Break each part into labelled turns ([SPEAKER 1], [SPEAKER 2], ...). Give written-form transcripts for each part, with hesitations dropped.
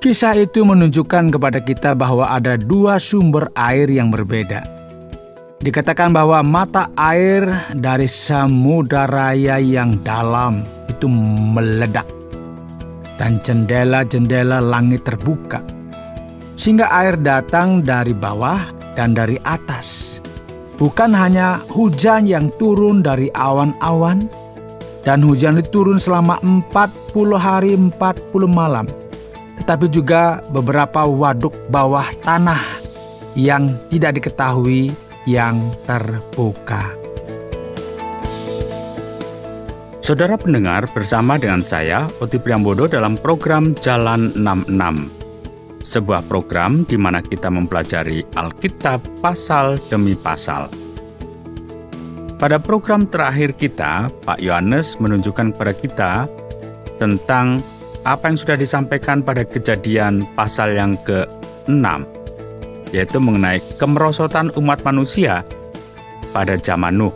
[SPEAKER 1] Kisah itu menunjukkan kepada kita bahwa ada dua sumber air yang berbeda. Dikatakan bahwa mata air dari Samudra Raya yang dalam itu meledak, dan jendela-jendela langit terbuka, sehingga air datang dari bawah dan dari atas. Bukan hanya hujan yang turun dari awan-awan, dan hujan itu turun selama 40 hari 40 malam, tetapi juga beberapa waduk bawah tanah yang tidak diketahui yang terbuka.
[SPEAKER 2] Saudara pendengar, bersama dengan saya, Oti Priambodo dalam program Jalan 66. Sebuah program di mana kita mempelajari Alkitab pasal demi pasal. Pada program terakhir kita, Pak Yohanes menunjukkan kepada kita tentang apa yang sudah disampaikan pada Kejadian pasal yang ke-6, yaitu mengenai kemerosotan umat manusia pada zaman Nuh.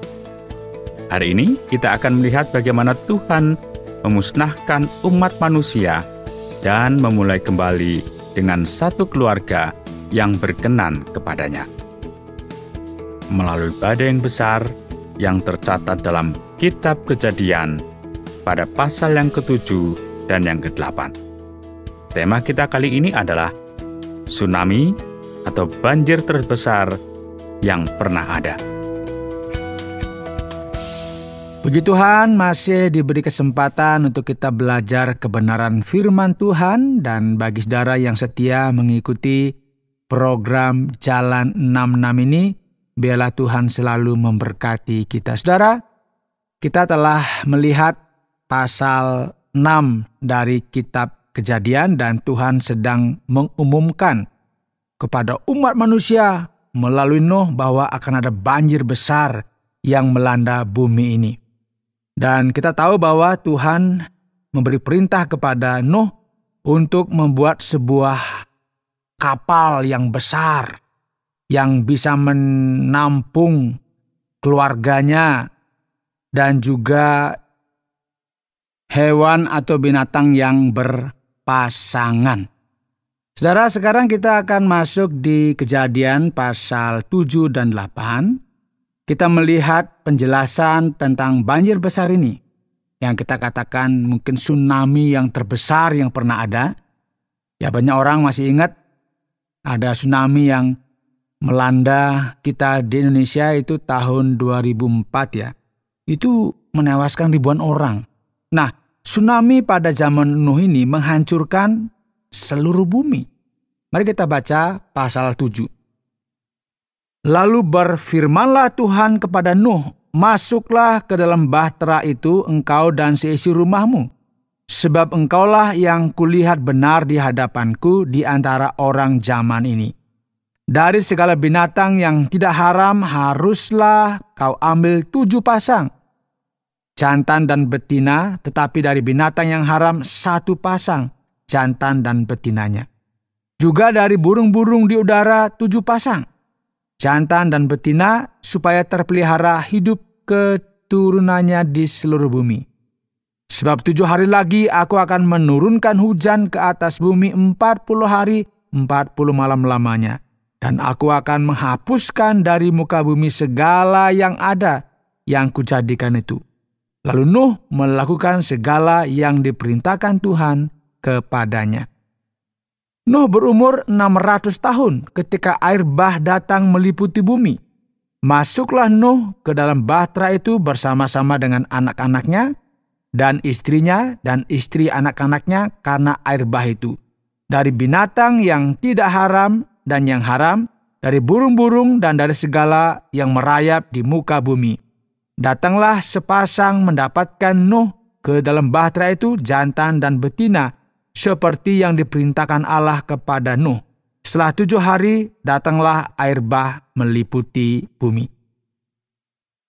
[SPEAKER 2] Hari ini kita akan melihat bagaimana Tuhan memusnahkan umat manusia dan memulai kembali dengan satu keluarga yang berkenan kepadanya. Melalui badai yang besar yang tercatat dalam Kitab Kejadian pada pasal yang ke-7 dan yang ke-8. Tema kita kali ini adalah tsunami atau banjir terbesar yang pernah ada.
[SPEAKER 1] Puji Tuhan, masih diberi kesempatan untuk kita belajar kebenaran firman Tuhan, dan bagi saudara yang setia mengikuti program Jalan 66 ini, biarlah Tuhan selalu memberkati kita. Saudara, kita telah melihat pasal 6 dari kitab Kejadian, dan Tuhan sedang mengumumkan kepada umat manusia melalui Nuh bahwa akan ada banjir besar yang melanda bumi ini. Dan kita tahu bahwa Tuhan memberi perintah kepada Nuh untuk membuat sebuah kapal yang besar yang bisa menampung keluarganya dan juga hewan atau binatang yang berpasangan. Saudara, sekarang kita akan masuk di Kejadian pasal 7 dan 8. Kita melihat penjelasan tentang banjir besar ini, yang kita katakan mungkin tsunami yang terbesar yang pernah ada. Ya, banyak orang masih ingat ada tsunami yang melanda kita di Indonesia itu tahun 2004 ya. Itu menewaskan ribuan orang. Nah, tsunami pada zaman Nuh ini menghancurkan seluruh bumi. Mari kita baca pasal 7. Lalu berfirmanlah Tuhan kepada Nuh, masuklah ke dalam bahtera itu engkau dan seisi rumahmu, sebab engkaulah yang kulihat benar di hadapanku di antara orang zaman ini. Dari segala binatang yang tidak haram haruslah kau ambil 7 pasang, jantan dan betina, tetapi dari binatang yang haram 1 pasang, jantan dan betinanya. Juga dari burung-burung di udara 7 pasang, jantan dan betina, supaya terpelihara hidup keturunannya di seluruh bumi. Sebab 7 hari lagi aku akan menurunkan hujan ke atas bumi 40 hari 40 malam lamanya. Dan aku akan menghapuskan dari muka bumi segala yang ada yang kujadikan itu. Lalu Nuh melakukan segala yang diperintahkan Tuhan kepadanya. Nuh berumur 600 tahun ketika air bah datang meliputi bumi. Masuklah Nuh ke dalam bahtera itu bersama-sama dengan anak-anaknya dan istrinya dan istri anak-anaknya karena air bah itu. Dari binatang yang tidak haram dan yang haram, dari burung-burung dan dari segala yang merayap di muka bumi. Datanglah sepasang mendapatkan Nuh ke dalam bahtera itu jantan dan betina, seperti yang diperintahkan Allah kepada Nuh. Setelah 7 hari, datanglah air bah meliputi bumi.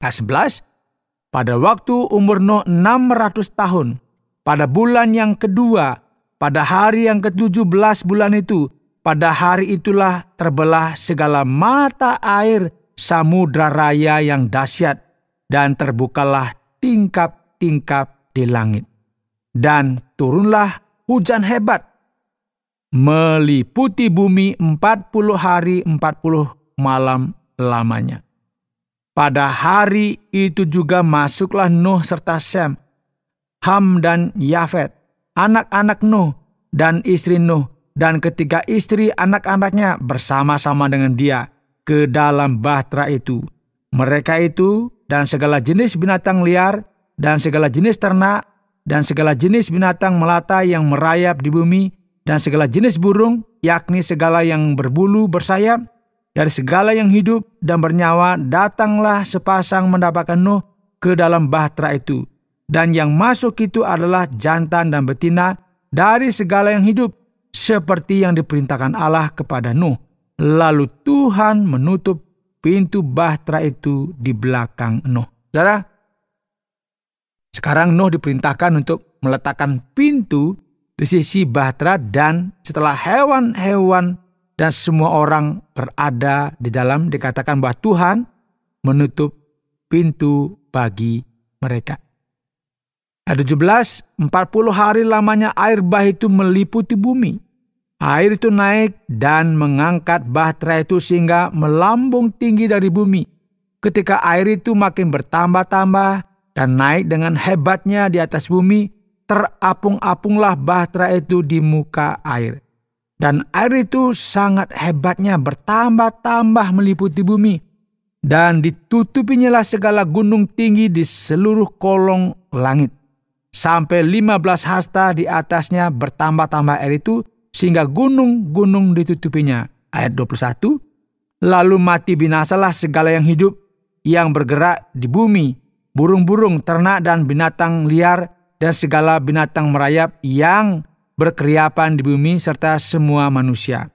[SPEAKER 1] Ayat 11, pada waktu umur Nuh 600 tahun, pada bulan yang kedua, pada hari yang ke-17 bulan itu, pada hari itulah terbelah segala mata air Samudra Raya yang dahsyat, dan terbukalah tingkap-tingkap di langit. Dan turunlah hujan hebat. meliputi bumi 40 hari 40 malam lamanya. Pada hari itu juga masuklah Nuh serta Sem, Ham dan Yafet, anak-anak Nuh dan istri Nuh, dan ketiga istri anak-anaknya bersama-sama dengan dia ke dalam bahtera itu. Mereka itu dan segala jenis binatang liar dan segala jenis ternak dan segala jenis binatang melata yang merayap di bumi dan segala jenis burung, yakni segala yang berbulu bersayap, dari segala yang hidup dan bernyawa datanglah sepasang mendapatkan Nuh ke dalam bahtera itu. Dan yang masuk itu adalah jantan dan betina dari segala yang hidup, seperti yang diperintahkan Allah kepada Nuh. Lalu Tuhan menutup pintu bahtera itu di belakang Nuh. Saudara, sekarang Nuh diperintahkan untuk meletakkan pintu di sisi bahtera, dan setelah hewan-hewan dan semua orang berada di dalam, dikatakan bahwa Tuhan menutup pintu bagi mereka. Ayat 17, 40 hari lamanya air bah itu meliputi bumi. Air itu naik dan mengangkat bahtera itu sehingga melambung tinggi dari bumi. Ketika air itu makin bertambah-tambah dan naik dengan hebatnya di atas bumi, terapung-apunglah bahtera itu di muka air. Dan air itu sangat hebatnya bertambah-tambah meliputi bumi. Dan ditutupinyalah segala gunung tinggi di seluruh kolong langit. Sampai 15 hasta di atasnya bertambah-tambah air itu, sehingga gunung-gunung ditutupinya. Ayat 21, lalu mati binasalah segala yang hidup yang bergerak di bumi, burung-burung, ternak dan binatang liar, dan segala binatang merayap yang berkeriapan di bumi, serta semua manusia.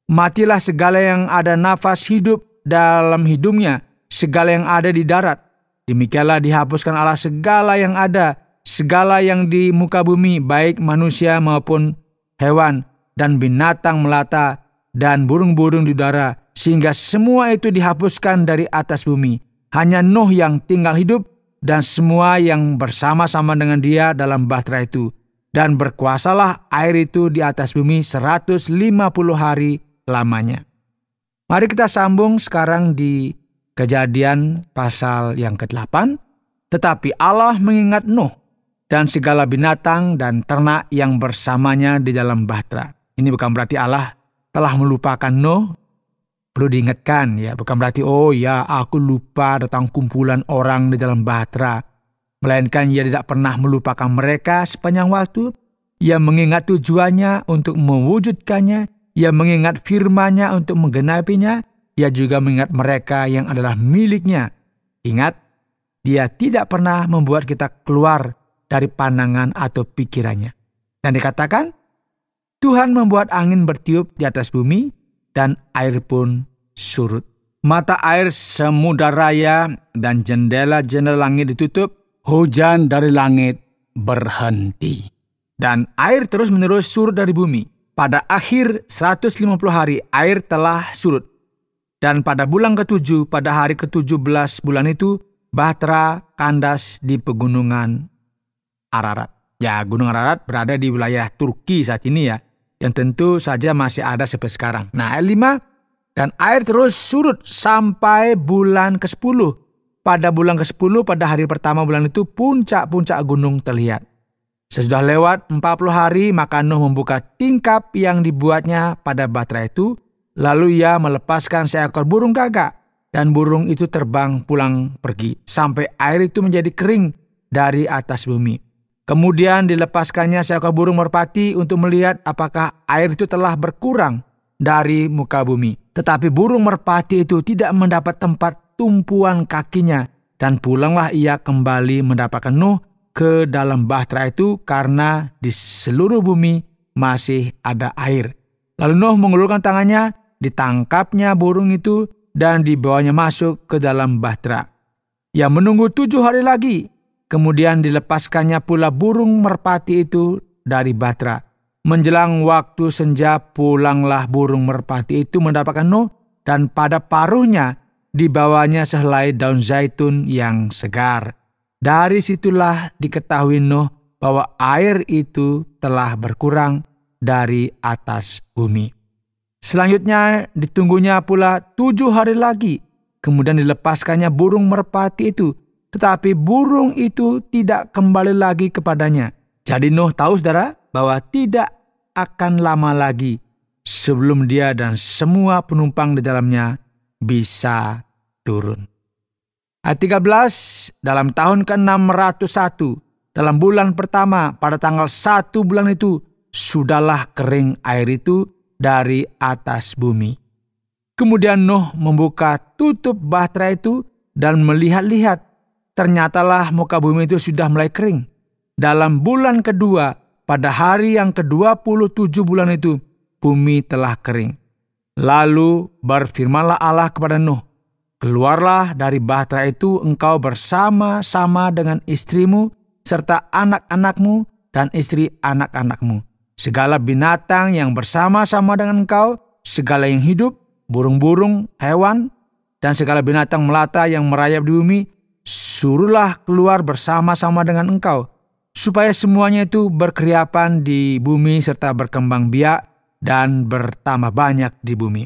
[SPEAKER 1] Matilah segala yang ada nafas hidup dalam hidungnya, segala yang ada di darat. Demikianlah dihapuskan Allah segala yang ada, segala yang di muka bumi, baik manusia maupun hewan, dan binatang melata, dan burung-burung di udara, sehingga semua itu dihapuskan dari atas bumi. Hanya Nuh yang tinggal hidup, dan semua yang bersama-sama dengan dia dalam bahtera itu. Dan berkuasalah air itu di atas bumi 150 hari lamanya. Mari kita sambung sekarang di Kejadian pasal yang ke-8. Tetapi Allah mengingat Nuh dan segala binatang dan ternak yang bersamanya di dalam bahtera. Ini bukan berarti Allah telah melupakan Nuh. Perlu diingatkan ya, bukan berarti oh ya aku lupa tentang kumpulan orang di dalam bahtera. Melainkan ia tidak pernah melupakan mereka sepanjang waktu. Ia mengingat tujuannya untuk mewujudkannya. Ia mengingat firman-Nya untuk menggenapinya. Ia juga mengingat mereka yang adalah miliknya. Ingat, dia tidak pernah membuat kita keluar dari pandangan atau pikirannya. Dan dikatakan, Tuhan membuat angin bertiup di atas bumi, dan air pun surut. Mata air samudra raya dan jendela-jendela langit ditutup. Hujan dari langit berhenti. Dan air terus-menerus surut dari bumi. Pada akhir 150 hari air telah surut. Dan pada bulan ke-7, pada hari ke-17 bulan itu, bahtera kandas di pegunungan Ararat. Ya, Gunung Ararat berada di wilayah Turki saat ini ya. Yang tentu saja masih ada sampai sekarang. Nah, ayat 5, dan air terus surut sampai bulan ke-10. Pada bulan ke-10, pada hari pertama bulan itu, puncak-puncak gunung terlihat. Sesudah lewat 40 hari, maka Nuh membuka tingkap yang dibuatnya pada bahtera itu. Lalu ia melepaskan seekor burung gagak, dan burung itu terbang pulang pergi, sampai air itu menjadi kering dari atas bumi. Kemudian dilepaskannya seekor burung merpati untuk melihat apakah air itu telah berkurang dari muka bumi. Tetapi burung merpati itu tidak mendapat tempat tumpuan kakinya, dan pulanglah ia kembali mendapatkan Nuh ke dalam bahtera itu, karena di seluruh bumi masih ada air. Lalu Nuh mengulurkan tangannya, ditangkapnya burung itu, dan dibawanya masuk ke dalam bahtera. Ia menunggu 7 hari lagi, kemudian dilepaskannya pula burung merpati itu dari bahtera. Menjelang waktu senja, pulanglah burung merpati itu mendapatkan Nuh, dan pada paruhnya dibawanya sehelai daun zaitun yang segar. Dari situlah diketahui Nuh bahwa air itu telah berkurang dari atas bumi. Selanjutnya ditunggunya pula 7 hari lagi, kemudian dilepaskannya burung merpati itu. Tetapi burung itu tidak kembali lagi kepadanya. Jadi Nuh tahu saudara bahwa tidak akan lama lagi sebelum dia dan semua penumpang di dalamnya bisa turun. Ayat 13, dalam tahun ke-601, dalam bulan pertama pada tanggal 1 bulan itu, sudahlah kering air itu dari atas bumi. Kemudian Nuh membuka tutup bahtera itu dan melihat-lihat. Ternyatalah muka bumi itu sudah mulai kering. Dalam bulan kedua, pada hari yang ke-27 bulan itu, bumi telah kering. Lalu berfirmanlah Allah kepada Nuh, keluarlah dari bahtera itu engkau bersama-sama dengan istrimu, serta anak-anakmu dan istri anak-anakmu. Segala binatang yang bersama-sama dengan engkau, segala yang hidup, burung-burung, hewan, dan segala binatang melata yang merayap di bumi, suruhlah keluar bersama-sama dengan engkau, supaya semuanya itu berkeriapan di bumi serta berkembang biak dan bertambah banyak di bumi.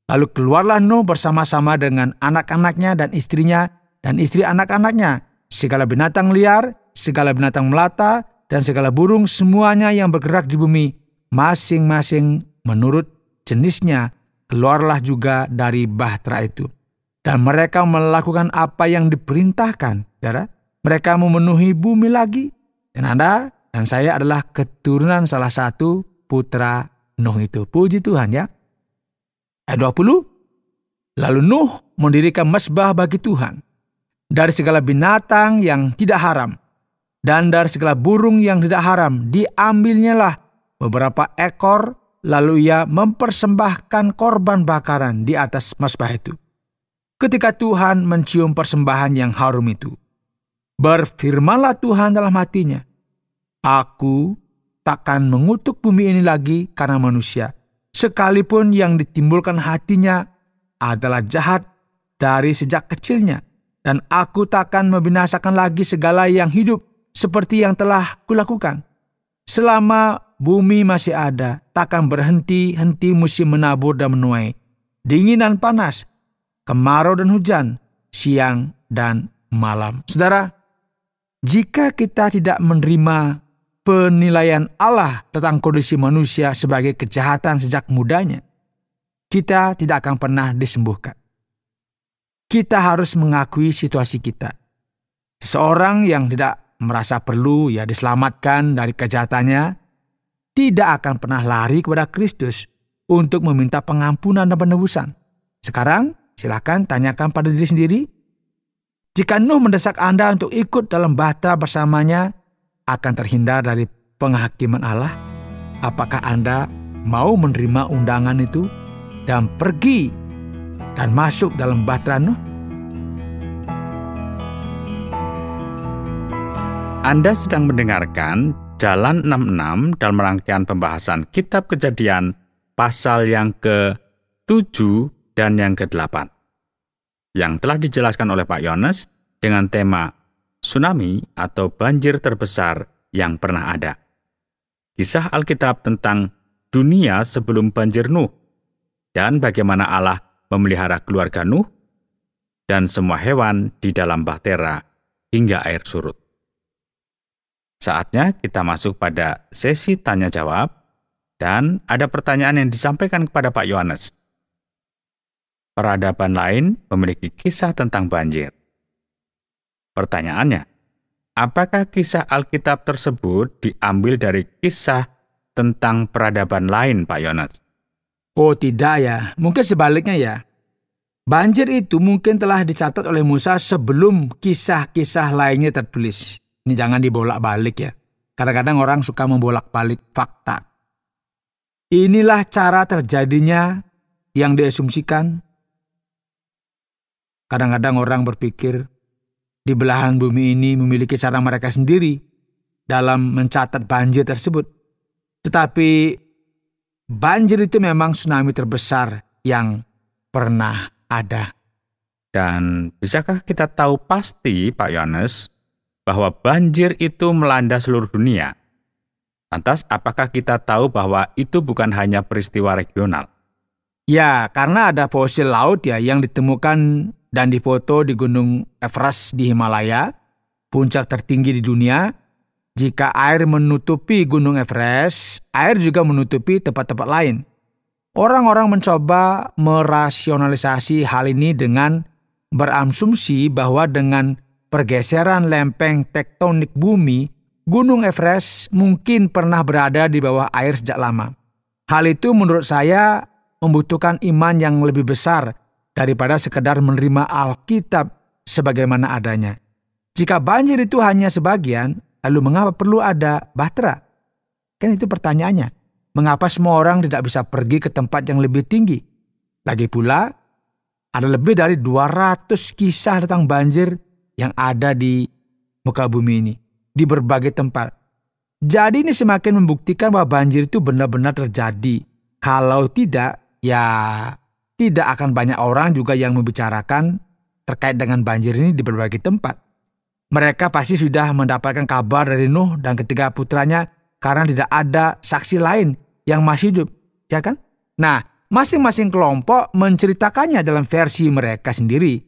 [SPEAKER 1] Lalu keluarlah Nuh bersama-sama dengan anak-anaknya dan istrinya dan istri anak-anaknya, segala binatang liar, segala binatang melata, dan segala burung semuanya yang bergerak di bumi, masing-masing menurut jenisnya, keluarlah juga dari bahtera itu. Dan mereka melakukan apa yang diperintahkan. Saudara, mereka memenuhi bumi lagi. Dan Anda dan saya adalah keturunan salah satu putra Nuh itu. Puji Tuhan ya. Ayat 20. Lalu Nuh mendirikan mezbah bagi Tuhan. Dari segala binatang yang tidak haram. Dan dari segala burung yang tidak haram. Diambilnyalah beberapa ekor. Lalu ia mempersembahkan korban bakaran di atas mezbah itu. Ketika Tuhan mencium persembahan yang harum itu, berfirmanlah Tuhan dalam hatinya, aku takkan mengutuk bumi ini lagi karena manusia, sekalipun yang ditimbulkan hatinya adalah jahat dari sejak kecilnya, dan aku takkan membinasakan lagi segala yang hidup seperti yang telah kulakukan. Selama bumi masih ada, takkan berhenti-henti musim menabur dan menuai, dingin dan panas, kemarau dan hujan, siang dan malam. Saudara, jika kita tidak menerima penilaian Allah tentang kondisi manusia sebagai kejahatan sejak mudanya, kita tidak akan pernah disembuhkan. Kita harus mengakui situasi kita. Seseorang yang tidak merasa perlu diselamatkan dari kejahatannya, tidak akan pernah lari kepada Kristus untuk meminta pengampunan dan penebusan. Sekarang, silakan tanyakan pada diri sendiri, jika Nuh mendesak Anda untuk ikut dalam bahtera bersamanya akan terhindar dari penghakiman Allah, apakah Anda mau menerima undangan itu dan pergi dan masuk dalam bahtera Nuh?
[SPEAKER 2] Anda sedang mendengarkan Jalan 66 dalam rangkaian pembahasan Kitab Kejadian pasal yang ke-7 dan yang ke-8 yang telah dijelaskan oleh Pak Yones dengan tema tsunami atau banjir terbesar yang pernah ada. Kisah Alkitab tentang dunia sebelum banjir Nuh dan bagaimana Allah memelihara keluarga Nuh dan semua hewan di dalam bahtera hingga air surut. Saatnya kita masuk pada sesi tanya jawab dan ada pertanyaan yang disampaikan kepada Pak Yohanes. Peradaban lain memiliki kisah tentang banjir. Pertanyaannya, apakah kisah Alkitab tersebut diambil dari kisah tentang peradaban lain, Pak Yohanes?
[SPEAKER 1] Oh tidak ya, mungkin sebaliknya ya. Banjir itu mungkin telah dicatat oleh Musa sebelum kisah-kisah lainnya tertulis. Ini jangan dibolak-balik ya. Kadang-kadang orang suka membolak-balik fakta. Inilah cara terjadinya yang diasumsikan. Kadang-kadang orang berpikir di belahan bumi ini memiliki cara mereka sendiri dalam mencatat banjir tersebut. Tetapi banjir itu memang tsunami terbesar yang pernah ada.
[SPEAKER 2] Dan bisakah kita tahu pasti, Pak Yohanes, bahwa banjir itu melanda seluruh dunia? Lantas, apakah kita tahu bahwa itu bukan hanya peristiwa regional?
[SPEAKER 1] Ya, karena ada fosil laut ya yang ditemukan dan difoto di Gunung Everest di Himalaya, puncak tertinggi di dunia. Jika air menutupi Gunung Everest, air juga menutupi tempat-tempat lain. Orang-orang mencoba merasionalisasi hal ini dengan berasumsi bahwa dengan pergeseran lempeng tektonik bumi, Gunung Everest mungkin pernah berada di bawah air sejak lama. Hal itu menurut saya membutuhkan iman yang lebih besar daripada sekedar menerima Alkitab sebagaimana adanya. Jika banjir itu hanya sebagian, lalu mengapa perlu ada bahtera? Kan itu pertanyaannya. Mengapa semua orang tidak bisa pergi ke tempat yang lebih tinggi? Lagi pula, ada lebih dari 200 kisah tentang banjir yang ada di muka bumi ini, di berbagai tempat. Jadi ini semakin membuktikan bahwa banjir itu benar-benar terjadi. Kalau tidak, ya tidak akan banyak orang juga yang membicarakan terkait dengan banjir ini di berbagai tempat. Mereka pasti sudah mendapatkan kabar dari Nuh dan ketiga putranya karena tidak ada saksi lain yang masih hidup, ya kan? Nah, masing-masing kelompok menceritakannya dalam versi mereka sendiri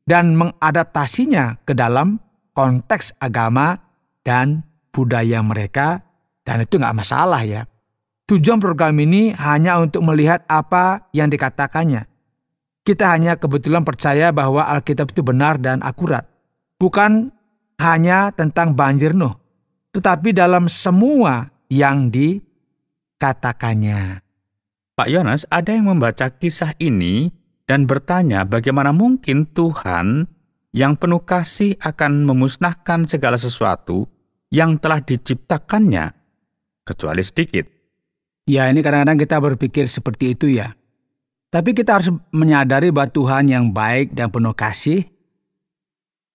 [SPEAKER 1] dan mengadaptasinya ke dalam konteks agama dan budaya mereka, dan itu nggak masalah ya. Tujuan program ini hanya untuk melihat apa yang dikatakannya. Kita hanya kebetulan percaya bahwa Alkitab itu benar dan akurat. Bukan hanya tentang banjir Nuh, tetapi dalam semua yang dikatakannya.
[SPEAKER 2] Pak Yohanes, ada yang membaca kisah ini dan bertanya bagaimana mungkin Tuhan yang penuh kasih akan memusnahkan segala sesuatu yang telah diciptakannya, kecuali sedikit.
[SPEAKER 1] Ya, ini kadang-kadang kita berpikir seperti itu ya. Tapi kita harus menyadari bahwa Tuhan yang baik dan penuh kasih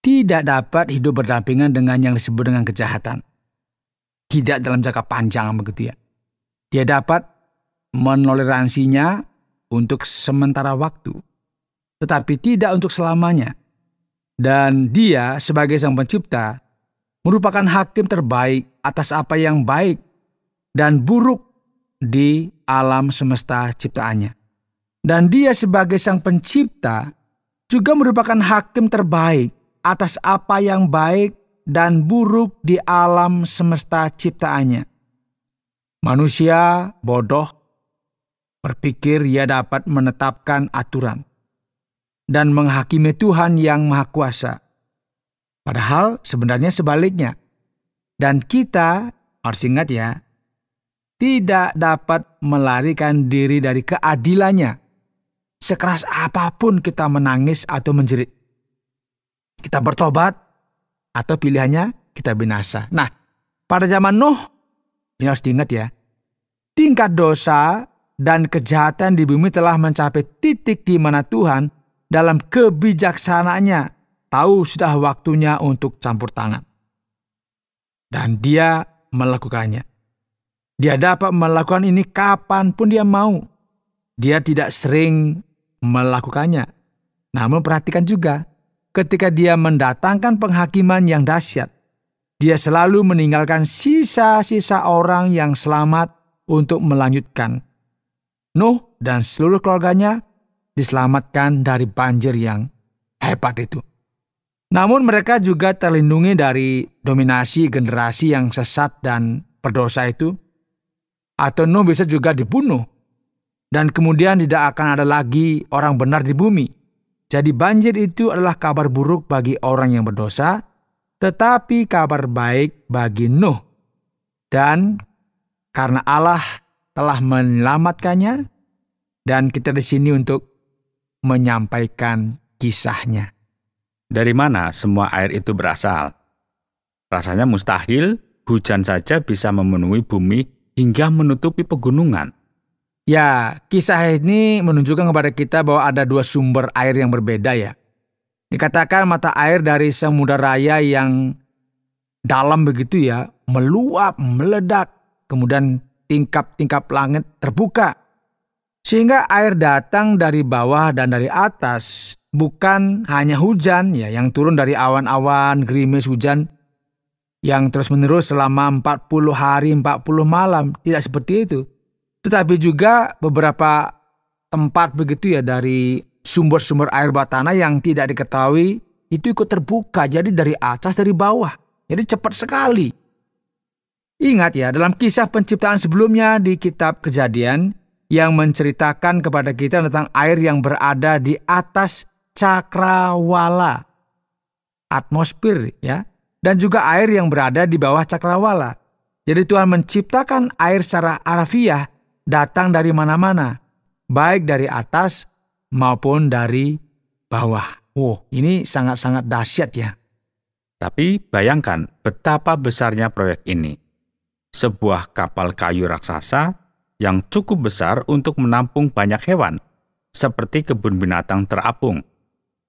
[SPEAKER 1] tidak dapat hidup berdampingan dengan yang disebut dengan kejahatan. Tidak dalam jangka panjang begitu ya. Dia dapat menoleransinya untuk sementara waktu, tetapi tidak untuk selamanya. Dan Dia sebagai Sang Pencipta merupakan hakim terbaik atas apa yang baik dan buruk di alam semesta ciptaannya. Dan Dia sebagai Sang Pencipta juga merupakan hakim terbaik atas apa yang baik dan buruk di alam semesta ciptaannya. Manusia bodoh berpikir ia dapat menetapkan aturan dan menghakimi Tuhan yang Maha Kuasa. Padahal sebenarnya sebaliknya. Dan kita harus ingat ya, tidak dapat melarikan diri dari keadilannya. Sekeras apapun kita menangis atau menjerit. Kita bertobat atau pilihannya kita binasa. Nah, pada zaman Nuh, ini harus diingat ya, tingkat dosa dan kejahatan di bumi telah mencapai titik di mana Tuhan dalam kebijaksanaannya tahu sudah waktunya untuk campur tangan. Dan Dia melakukannya. Dia dapat melakukan ini kapanpun Dia mau. Dia tidak sering melakukannya. Namun perhatikan juga, ketika Dia mendatangkan penghakiman yang dahsyat, Dia selalu meninggalkan sisa-sisa orang yang selamat untuk melanjutkan. Nuh dan seluruh keluarganya diselamatkan dari banjir yang hebat itu. Namun mereka juga terlindungi dari dominasi generasi yang sesat dan berdosa itu. Atau Nuh bisa juga dibunuh. Dan kemudian tidak akan ada lagi orang benar di bumi. Jadi banjir itu adalah kabar buruk bagi orang yang berdosa, tetapi kabar baik bagi Nuh. Dan karena Allah telah menyelamatkannya, dan kita di sini untuk menyampaikan kisahnya.
[SPEAKER 2] Dari mana semua air itu berasal? Rasanya mustahil hujan saja bisa memenuhi bumi hingga menutupi pegunungan.
[SPEAKER 1] Ya, kisah ini menunjukkan kepada kita bahwa ada dua sumber air yang berbeda ya. Dikatakan mata air dari Samudra Raya yang dalam begitu ya, meluap, meledak, kemudian tingkap-tingkap langit terbuka. Sehingga air datang dari bawah dan dari atas, bukan hanya hujan ya yang turun dari awan-awan, gerimis hujan. yang terus-menerus selama 40 hari, 40 malam. Tidak seperti itu. Tetapi juga beberapa tempat begitu ya dari sumber-sumber air bawah tanah yang tidak diketahui itu ikut terbuka. Jadi dari atas, dari bawah. Jadi cepat sekali. Ingat ya, dalam kisah penciptaan sebelumnya di kitab Kejadian yang menceritakan kepada kita tentang air yang berada di atas cakrawala, atmosfer ya, dan juga air yang berada di bawah cakrawala. Jadi Tuhan menciptakan air secara harfiah datang dari mana-mana, baik dari atas maupun dari bawah. Ini sangat-sangat dahsyat ya.
[SPEAKER 2] Tapi bayangkan betapa besarnya proyek ini. Sebuah kapal kayu raksasa yang cukup besar untuk menampung banyak hewan, seperti kebun binatang terapung.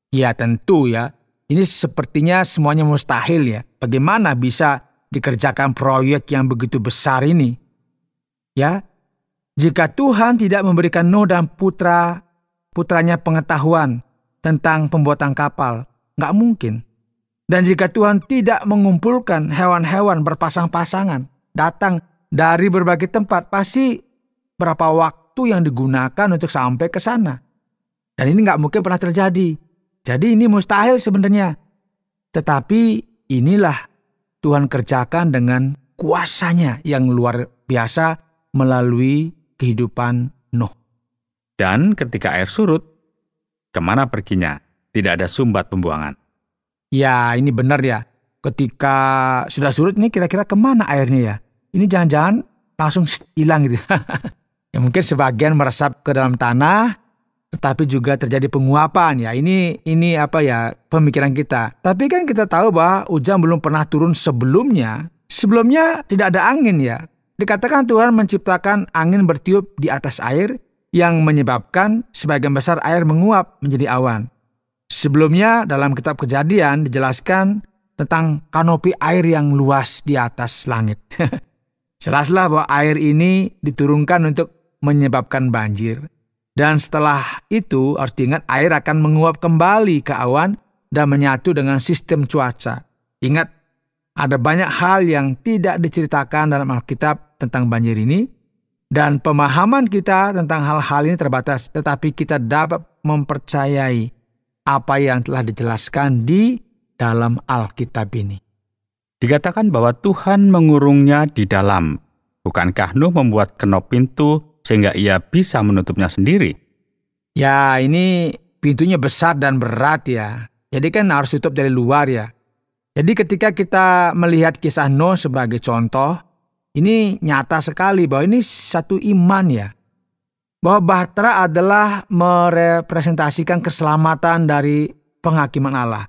[SPEAKER 1] Ya tentu ya, ini sepertinya semuanya mustahil ya. Bagaimana bisa dikerjakan proyek yang begitu besar ini? Ya, jika Tuhan tidak memberikan Nuh dan putranya pengetahuan tentang pembuatan kapal, nggak mungkin. Dan jika Tuhan tidak mengumpulkan hewan-hewan berpasang-pasangan, datang dari berbagai tempat, pasti berapa waktu yang digunakan untuk sampai ke sana. Dan ini nggak mungkin pernah terjadi. Jadi ini mustahil sebenarnya. Tetapi inilah Tuhan kerjakan dengan kuasanya yang luar biasa melalui kehidupan Nuh.
[SPEAKER 2] Dan ketika air surut, kemana perginya? Tidak ada sumbat pembuangan.
[SPEAKER 1] Ya ini benar ya. Ketika sudah surut ini kira-kira kemana airnya ya? Ini jangan-jangan langsung hilang gitu. Ya mungkin sebagian meresap ke dalam tanah, tetapi juga terjadi penguapan ya. Ini apa ya pemikiran kita. Tapi kan kita tahu bahwa hujan belum pernah turun sebelumnya. Sebelumnya tidak ada angin ya. Dikatakan Tuhan menciptakan angin bertiup di atas air yang menyebabkan sebagian besar air menguap menjadi awan. Sebelumnya dalam kitab Kejadian dijelaskan tentang kanopi air yang luas di atas langit. Jelaslah bahwa air ini diturunkan untuk menyebabkan banjir. Dan setelah itu harus diingat air akan menguap kembali ke awan dan menyatu dengan sistem cuaca. Ingat, ada banyak hal yang tidak diceritakan dalam Alkitab tentang banjir ini. Dan pemahaman kita tentang hal-hal ini terbatas. Tetapi kita dapat mempercayai apa yang telah dijelaskan di dalam Alkitab ini.
[SPEAKER 2] Dikatakan bahwa Tuhan mengurungnya di dalam. Bukankah Nuh membuat kenop pintu sehingga ia bisa menutupnya sendiri?
[SPEAKER 1] Ya, ini pintunya besar dan berat ya. Jadi kan harus tutup dari luar ya. Jadi ketika kita melihat kisah Nuh sebagai contoh, ini nyata sekali bahwa ini satu iman ya. Bahwa bahtera adalah merepresentasikan keselamatan dari penghakiman Allah.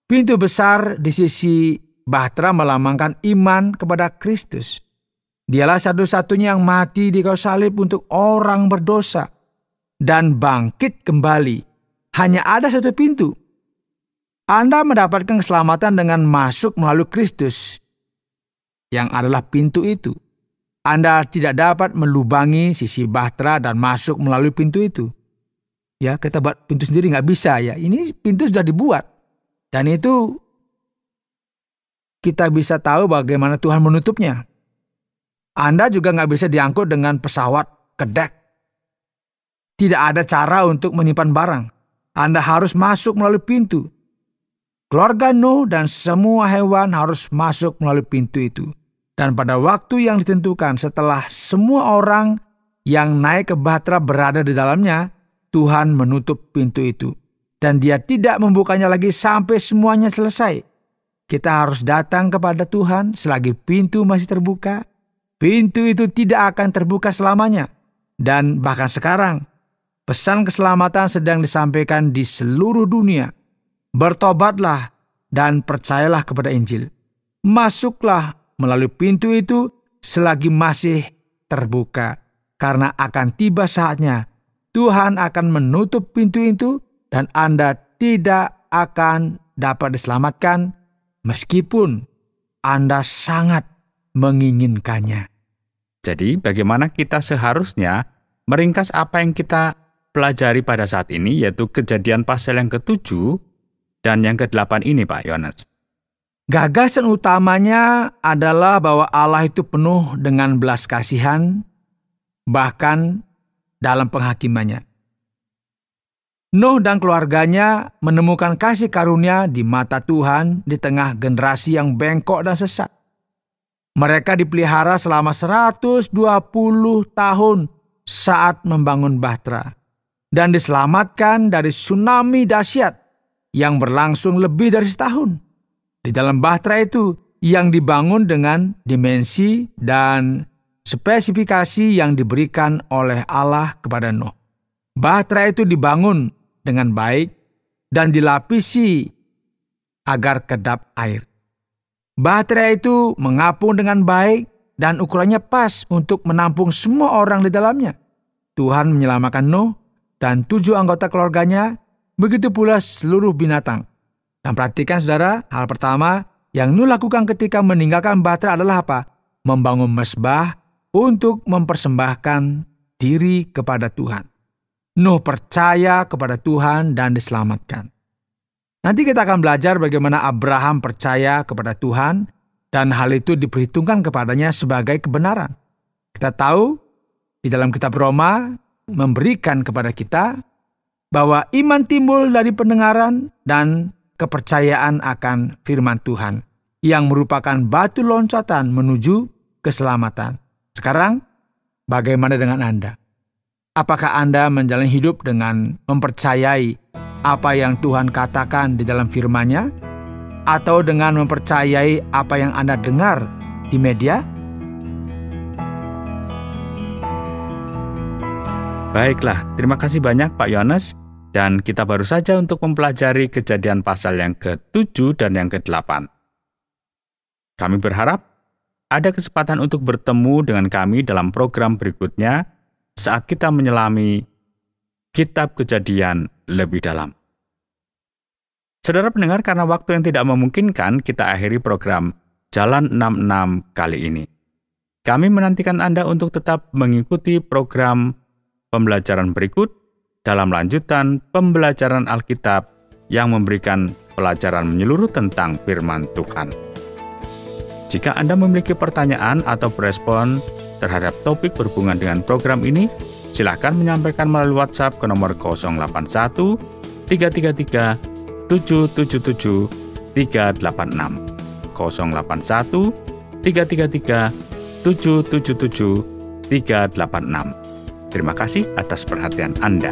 [SPEAKER 1] Pintu besar di sisi bahtera melambangkan iman kepada Kristus. Dialah satu-satunya yang mati di kayu salib untuk orang berdosa dan bangkit kembali. Hanya ada satu pintu. Anda mendapatkan keselamatan dengan masuk melalui Kristus, yang adalah pintu itu. Anda tidak dapat melubangi sisi bahtera dan masuk melalui pintu itu. Ya, kita buat pintu sendiri nggak bisa ya. Ini pintu sudah dibuat. Dan itu kita bisa tahu bagaimana Tuhan menutupnya. Anda juga nggak bisa diangkut dengan pesawat ke dek. Tidak ada cara untuk menyimpan barang. Anda harus masuk melalui pintu. Keluarga Nuh dan semua hewan harus masuk melalui pintu itu. Dan pada waktu yang ditentukan setelah semua orang yang naik ke bahtera berada di dalamnya, Tuhan menutup pintu itu. Dan dia tidak membukanya lagi sampai semuanya selesai. Kita harus datang kepada Tuhan selagi pintu masih terbuka. Pintu itu tidak akan terbuka selamanya. Dan bahkan sekarang, pesan keselamatan sedang disampaikan di seluruh dunia. Bertobatlah dan percayalah kepada Injil. Masuklah melalui pintu itu selagi masih terbuka. Karena akan tiba saatnya Tuhan akan menutup pintu itu dan Anda tidak akan dapat diselamatkan meskipun Anda sangat menginginkannya.
[SPEAKER 2] Jadi bagaimana kita seharusnya meringkas apa yang kita pelajari pada saat ini, yaitu Kejadian pasal yang ke-7 dan yang ke-8 ini, Pak Yohanes?
[SPEAKER 1] Gagasan utamanya adalah bahwa Allah itu penuh dengan belas kasihan, bahkan dalam penghakimannya. Nuh dan keluarganya menemukan kasih karunia di mata Tuhan di tengah generasi yang bengkok dan sesat. Mereka dipelihara selama 120 tahun saat membangun bahtera dan diselamatkan dari tsunami dahsyat yang berlangsung lebih dari setahun. Di dalam bahtera itu yang dibangun dengan dimensi dan spesifikasi yang diberikan oleh Allah kepada Nuh. Bahtera itu dibangun dengan baik dan dilapisi agar kedap air. Bahtera itu mengapung dengan baik dan ukurannya pas untuk menampung semua orang di dalamnya. Tuhan menyelamatkan Nuh dan 7 anggota keluarganya, begitu pula seluruh binatang. Dan perhatikan saudara, hal pertama yang Nuh lakukan ketika meninggalkan bahtera adalah apa? Membangun mezbah untuk mempersembahkan diri kepada Tuhan. Nuh percaya kepada Tuhan dan diselamatkan. Nanti kita akan belajar bagaimana Abraham percaya kepada Tuhan dan hal itu diperhitungkan kepadanya sebagai kebenaran. Kita tahu di dalam kitab Roma memberikan kepada kita bahwa iman timbul dari pendengaran dan kepercayaan akan firman Tuhan yang merupakan batu loncatan menuju keselamatan. Sekarang, bagaimana dengan Anda? Apakah Anda menjalani hidup dengan mempercayai apa yang Tuhan katakan di dalam firman-Nya? Atau dengan mempercayai apa yang Anda dengar di media?
[SPEAKER 2] Baiklah, terima kasih banyak Pak Yohanes. Dan kita baru saja untuk mempelajari Kejadian pasal yang ke-7 dan yang ke-8. Kami berharap ada kesempatan untuk bertemu dengan kami dalam program berikutnya saat kita menyelami Kitab Kejadian lebih dalam. Saudara pendengar, karena waktu yang tidak memungkinkan, kita akhiri program Jalan 66 kali ini. Kami menantikan Anda untuk tetap mengikuti program pembelajaran berikut dalam lanjutan pembelajaran Alkitab yang memberikan pelajaran menyeluruh tentang firman Tuhan. Jika Anda memiliki pertanyaan atau berespon terhadap topik berhubungan dengan program ini, silakan menyampaikan melalui WhatsApp ke nomor 081 333 777 386 081 333 777 386. Terima kasih atas perhatian Anda.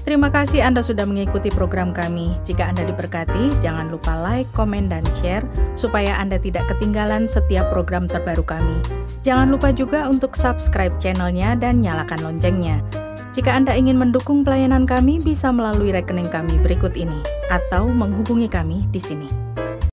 [SPEAKER 3] Terima kasih Anda sudah mengikuti program kami. Jika Anda diberkati, jangan lupa like, komen, dan share supaya Anda tidak ketinggalan setiap program terbaru kami. Jangan lupa juga untuk subscribe channelnya dan nyalakan loncengnya. Jika Anda ingin mendukung pelayanan kami, bisa melalui rekening kami berikut ini atau menghubungi kami di sini.